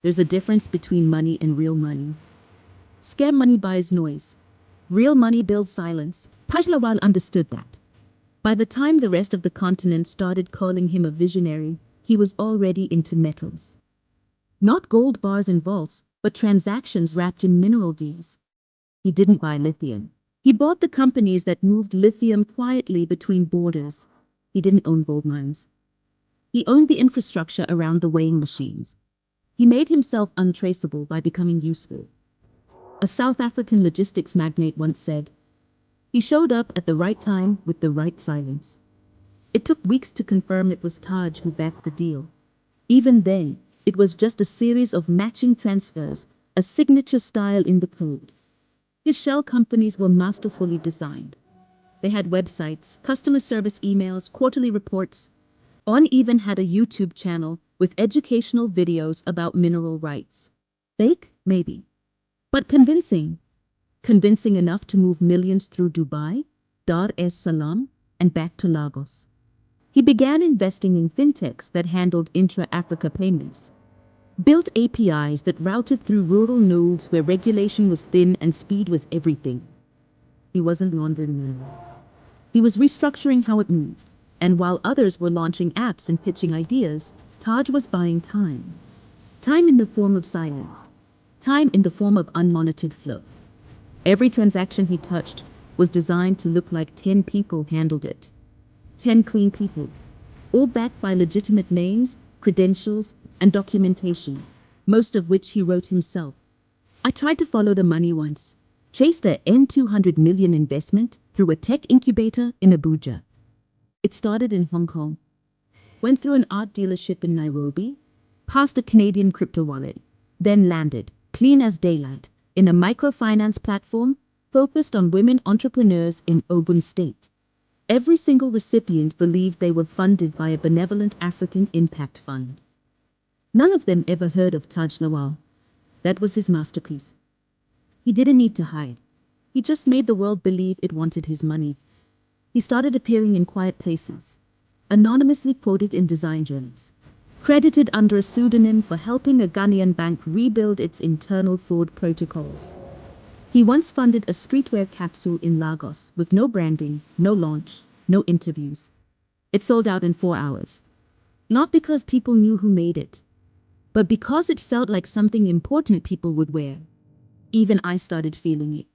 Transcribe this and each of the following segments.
There's a difference between money and real money. Scam money buys noise. Real money builds silence. Taj Lawal understood that. By the time the rest of the continent started calling him a visionary, he was already into metals. Not gold bars and vaults, but transactions wrapped in mineral deals. He didn't buy lithium. He bought the companies that moved lithium quietly between borders. He didn't own gold mines. He owned the infrastructure around the weighing machines. He made himself untraceable by becoming useful. A South African logistics magnate once said, "He showed up at the right time with the right silence." It took weeks to confirm it was Taj who backed the deal. Even then, it was just a series of matching transfers, a signature style in the code. His shell companies were masterfully designed. They had websites, customer service emails, quarterly reports. On even had a YouTube channel with educational videos about mineral rights. Fake? Maybe. But convincing. Convincing enough to move millions through Dubai, Dar es Salaam, and back to Lagos. He began investing in fintechs that handled intra-Africa payments. Built APIs that routed through rural nodes where regulation was thin and speed was everything. He wasn't laundering money. He was restructuring how it moved. And while others were launching apps and pitching ideas, Taj was buying time. Time in the form of silence. Time in the form of unmonitored flow. Every transaction he touched was designed to look like 10 people handled it. 10 clean people, all backed by legitimate names, credentials, and documentation, most of which he wrote himself. I tried to follow the money once. Chased a N200 million investment through a tech incubator in Abuja. It started in Hong Kong, went through an art dealership in Nairobi, passed a Canadian crypto wallet, then landed, clean as daylight, in a microfinance platform focused on women entrepreneurs in Ogun State. Every single recipient believed they were funded by a benevolent African impact fund. None of them ever heard of Taj Lawal. That was his masterpiece. He didn't need to hide. He just made the world believe it wanted his money. He started appearing in quiet places, anonymously quoted in design journals, credited under a pseudonym for helping a Ghanaian bank rebuild its internal fraud protocols. He once funded a streetwear capsule in Lagos with no branding, no launch, no interviews. It sold out in 4 hours. Not because people knew who made it, but because it felt like something important people would wear. Even I started feeling it.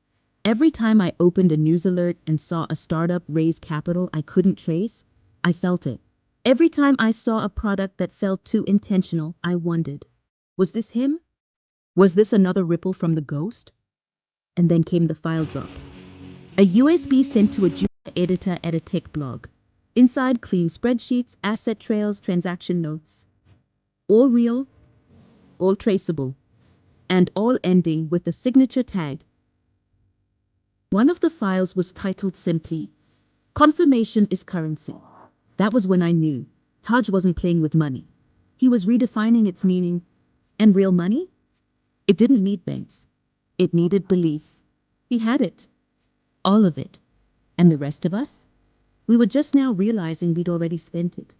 Every time I opened a news alert and saw a startup raise capital I couldn't trace, I felt it. Every time I saw a product that felt too intentional, I wondered, was this him? Was this another ripple from the ghost? And then came the file drop. A USB sent to a junior editor at a tech blog. Inside clean spreadsheets, asset trails, transaction notes. All real, all traceable, and all ending with a signature tag. One of the files was titled simply, "Confirmation is currency." That was when I knew Taj wasn't playing with money. He was redefining its meaning. And real money? It didn't need banks. It needed belief. He had it. All of it. And the rest of us? We were just now realizing we'd already spent it.